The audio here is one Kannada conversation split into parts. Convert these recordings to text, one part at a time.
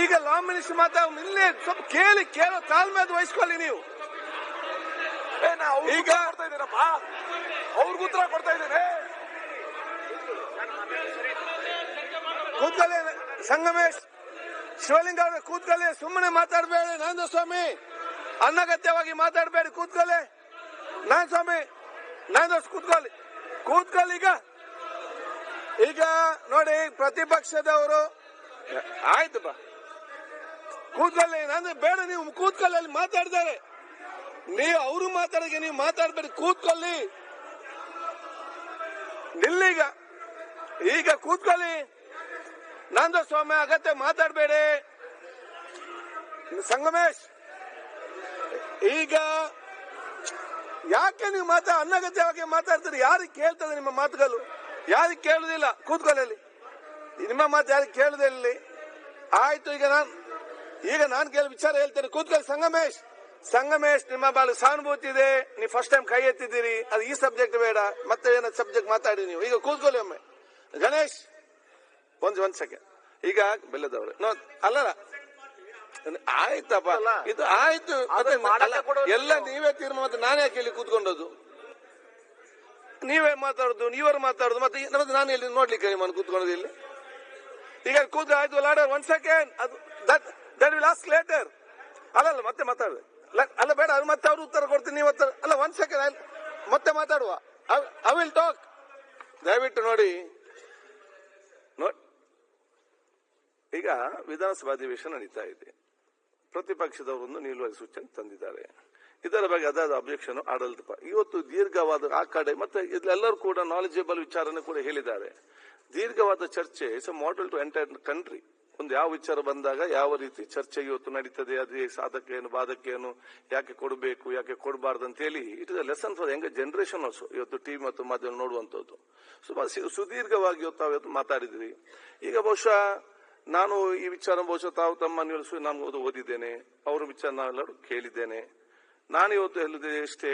ಈಗ ಲಾ ಮಿನಿಸ್ಟರ್ ಮಾತಾಡ ಇಲ್ಲಿ ಸ್ವಲ್ಪ ಕೇಳೋ ತಾಳ್ಮೆ ಅದು ವಹಿಸ್ಕೊಳ್ಳಿ ನೀವು. ಈಗ ಅವ್ರಿಗೂ ಉತ್ತರ ಕೊಡ್ತಾ ಇದ್ದೇನೆ. ಕೂತ್ಕೊಳ್ಳಿ ಸಂಗಮೇಶ್, ಶಿವಲಿಂಗ ಅವ್ರೆ ಕೂತ್ಕೊಳ್ಳಿ, ಸುಮ್ಮನೆ ಮಾತಾಡಬೇಡಿ. ನಂದ ಸ್ವಾಮಿ ಅನಗತ್ಯವಾಗಿ ಮಾತಾಡಬೇಡಿ, ಕೂತ್ಕೊಳ್ಳಿ. ನಾನ್ ಸ್ವಾಮಿ ನಂದೋಸ್ ಕೂತ್ಕೊಳ್ಳಿ. ಈಗ ನೋಡಿ ಪ್ರತಿಪಕ್ಷದವರು ಆಯ್ತು ಬಾ ಕೂತ್ಕೊಳ್ಳಿ. ನಂದು ಬೇಡ, ನೀವು ಕೂತ್ಕೊಳ್ಳಿ. ಅಲ್ಲಿ ಮಾತಾಡಿದ್ದಾರೆ, ನೀವು ಅವರು ಮಾತಾಡಿಗೆ ನೀವು ಮಾತಾಡಬೇಡಿ, ಕೂತ್ಕೊಳ್ಳಿ. ನಿಲ್ಲೀಗ, ಈಗ ಕೂತ್ಕೊಳ್ಳಿ. ನಂದು ಸ್ವಾಮಿ ಅಗತ್ಯ ಮಾತಾಡಬೇಡಿ. ಸಂಗಮೇಶ್, ಈಗ ಯಾಕೆ ನೀವು ಅನಗತ್ಯವಾಗಿ ಮಾತಾಡ್ತೀರಿ? ಯಾರಿಗೆ ಕೇಳ್ತದೆ ನಿಮ್ಮ ಮಾತುಗಳು? ಯಾರಿಗೆ ಕೇಳುದಿಲ್ಲ, ಕೂತ್ಕೊಳ್ಳಿ. ನಿಮ್ಮ ಮಾತು ಯಾರಿಗೆ ಕೇಳುದಿಲ್ಲ. ಆಯ್ತು, ಈಗ ನಾನು ಕೇಳಿ ವಿಚಾರ ಹೇಳ್ತೇನೆ, ಕೂತ್ಕೊಳ್ಳಿ. ಸಂಗಮೇಶ್ ನಿಮ್ಮ ಬಾಳ ಸಹಾನುಭೂತಿ ಇದೆ, ನೀವು ಫಸ್ಟ್ ಟೈಮ್ ಕೈ ಎತ್ತಿದ್ದೀರಿ. ಅದು ಈ ಸಬ್ಜೆಕ್ಟ್ ಬೇಡ, ಮತ್ತೆ ಏನೋ ಸಬ್ಜೆಕ್ಟ್ ಮಾತಾಡಿ ನೀವು. ಈಗ ಕೂತ್ಕೊಳ್ಳಿ ಒಮ್ಮೆ. ಗಣೇಶ್ ಒಂದ್ ಸೆಕೆಂಡ್. ಈಗ ಬೆಲ್ಲದವ್ರೆ ಅಲ್ಲ, ಆಯ್ತಪ್ಪ, ಇದು ಆಯ್ತು. ಎಲ್ಲ ನೀವೇ ತೀರ್ಮಾನ, ಮತ್ತೆ ನಾನೇ ಯಾಕೆ ಇಲ್ಲಿ ಕೂತ್ಕೊಂಡದ್ದು? ನೀವೇ ಮಾತಾಡುದು, ನೀವರು ಮಾತಾಡುದು, ಮತ್ತೆ ನಾನು ಇಲ್ಲಿ ನೋಡ್ಲಿಕ್ಕೆ ನಿಮ್ಮನ್ನು ಕೂತ್ಕೊಳ್ಳೋದು ಇಲ್ಲಿ. ಈಗ ಆಯ್ತು ladder. 1 second, that will ask later. ಅಲ್ಲ ಮತ್ತೆ ಮಾತಾಡುದು ಅಲ್ಲ, ಬೇಡ, ಅದು ಮತ್ತೆ ಅವ್ರು ಉತ್ತರ ಕೊಡ್ತೀನಿ, ನೀವು ಅಲ್ಲ. 1 ಸೆಕೆಂಡ್, ಮತ್ತೆ ಮಾತಾಡುವ. I will talk. ದಯವಿಟ್ಟು ನೋಡಿ. ಈಗ ವಿಧಾನಸಭಾ ಅಧಿವೇಶನ ನಡೀತಾ ಇದೆ. ಪ್ರತಿಪಕ್ಷದವರೊಂದು ನಿಲುವಳಿ ಸೂಚನೆ ತಂದಿದ್ದಾರೆ. ಇದರ ಬಗ್ಗೆ ಅದಾದ ಅಬ್ಜೆಕ್ಷನ್ ಆಡಳಿತ ಇವತ್ತು ದೀರ್ಘವಾದ ಆ ಕಡೆ ಮತ್ತೆ ಎಲ್ಲರೂ ಕೂಡ ನಾಲೆಜಬಲ್ ವಿಚಾರನೆ ಕೂಡ ಹೇಳಿದ್ದಾರೆ. ದೀರ್ಘವಾದ ಚರ್ಚೆ is a model to entire country. ಒಂದು ಯಾವ ವಿಚಾರ ಬಂದಾಗ ಯಾವ ರೀತಿ ಚರ್ಚೆ ಇವತ್ತು ನಡೀತದೆ, ಅದೇ ಸಾಧಕ ಏನು ಬಾಧಕ ಏನು, ಯಾಕೆ ಕೊಡಬೇಕು ಯಾಕೆ ಕೊಡಬಾರ್ದು ಅಂತ ಹೇಳಿ it is a lesson for Young generation also. ಇವತ್ತು ಟಿವಿ ಮತ್ತು ಮಾಧ್ಯಮ ನೋಡುವಂತದ್ದು ಸುದೀರ್ಘವಾಗಿ ಇವತ್ತು ಮಾತಾಡಿದ್ವಿ. ಈಗ ಬಹುಶಃ ನಾನು ಈ ವಿಚಾರ ಬಹುಶಃ ತಾವು ತಮ್ಮ ನಿಲ್ಲಿಸಿ ನಾನು ಓದಿದ್ದೇನೆ, ಅವರ ವಿಚಾರ ನಾವೆಲ್ಲರೂ ಕೇಳಿದ್ದೇನೆ. ನಾನು ಇವತ್ತು ಹೇಳಿದೆ ಇಷ್ಟೇ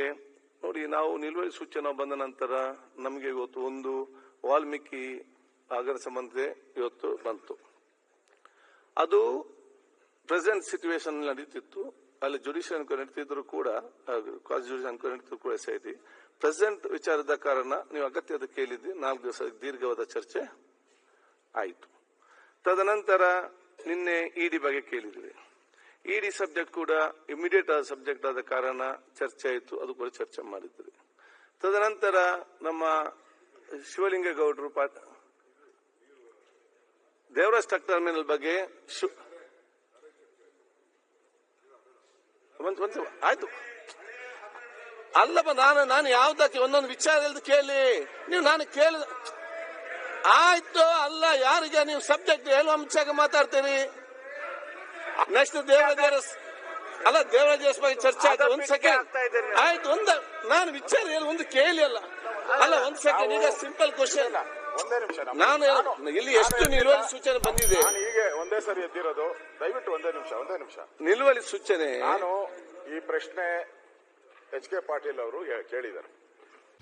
ನೋಡಿ, ನಾವು ನಿಲುವಳಿ ಸೂಚನೆ ಬಂದ ನಂತರ ನಮಗೆ ಇವತ್ತು ಒಂದು ವಾಲ್ಮೀಕಿ ಆಗರ ಸಂಬಂಧ ಇವತ್ತು ಬಂತು. ಅದು ಪ್ರೆಸೆಂಟ್ ಸಿಚುವೇಶನ್ ನಡೀತಿತ್ತು, ಅಲ್ಲಿ ಜುಡಿಷಿಯಲ್ ಎನ್ಕ್ವೈರಿ ನಡೀತಿದ್ರು ಕೂಡ, ಕ್ರಾಸ್ ಜುಡಿಷಿಯಲ್ ಎನ್ಕ್ವೈರಿ ನಡೀತಿದ್ರು ಕೂಡ SIT ಪ್ರೆಸೆಂಟ್ ವಿಚಾರದ ಕಾರಣ ನೀವು ಅಗತ್ಯದ ಕೇಳಿದ್ರಿ. 4 ದಿವಸ ದೀರ್ಘವಾದ ಚರ್ಚೆ ಆಯಿತು. ತದನಂತರ ನಿನ್ನೆ ED ಬಗ್ಗೆ ಕೇಳಿದ್ವಿ. ED ಸಬ್ಜೆಕ್ಟ್ ಕೂಡ ಇಮಿಡಿಯೇಟ್ ಆದ ಸಬ್ಜೆಕ್ಟ್ ಆದ ಕಾರಣ ಚರ್ಚೆ ಆಯಿತು, ಅದು ಕೂಡ ಚರ್ಚೆ ಮಾಡಿದ್ರಿ. ತದನಂತರ ನಮ್ಮ ಶಿವಲಿಂಗೇಗೌಡರು ದೇವರಾಜ್ ಟ್ರಕ್ ಟರ್ಮಿನಲ್ ಬಗ್ಗೆ ಆಯ್ತು ಅಲ್ಲಪ್ಪ, ನಾನು ಯಾವ್ದಕ್ಕೆ ಒಂದೊಂದು ವಿಚಾರ ಇಲ್ದು ಕೇಳಿ ನೀವು. ನಾನು ಕೇಳಿದ ಆಯ್ತು ಅಲ್ಲ, ಯಾರಿಗೆ ನೀವು ಸಬ್ಜೆಕ್ಟ್ ಹೇಳುವ ಮುಂಚೆಗೆ ಮಾತಾಡ್ತೀರಿ. ನೆಕ್ಸ್ಟ್ ದೇವರಾಜ್ ಬಗ್ಗೆ ಚರ್ಚೆ ಆಯ್ತು. 1 ಸೆಕೆಂಡ್ ಆಯ್ತು, ನಾನು ವಿಚಾರ ಹೇಳಿ ಒಂದು ಕೇಳಿ ಅಲ್ಲ 1 ಸೆಕೆಂಡ್. ಈಗ ಸಿಂಪಲ್ ಕ್ವಶನ್, ನಾನು ಇಲ್ಲಿ ಎಷ್ಟು ನಿಲುವಳಿ ಸೂಚನೆ ಬಂದಿದೆ ಈಗ ಒಂದೇ ಸರಿ ಎದ್ದಿರೋದು. ದಯವಿಟ್ಟು ಒಂದೇ ನಿಮಿಷ ನಿಲುವಳಿ ಸೂಚನೆ. ನಾನು ಈ ಪ್ರಶ್ನೆ HK ಪಾಟೀಲ್ ಅವರು ಕೇಳಿದರು.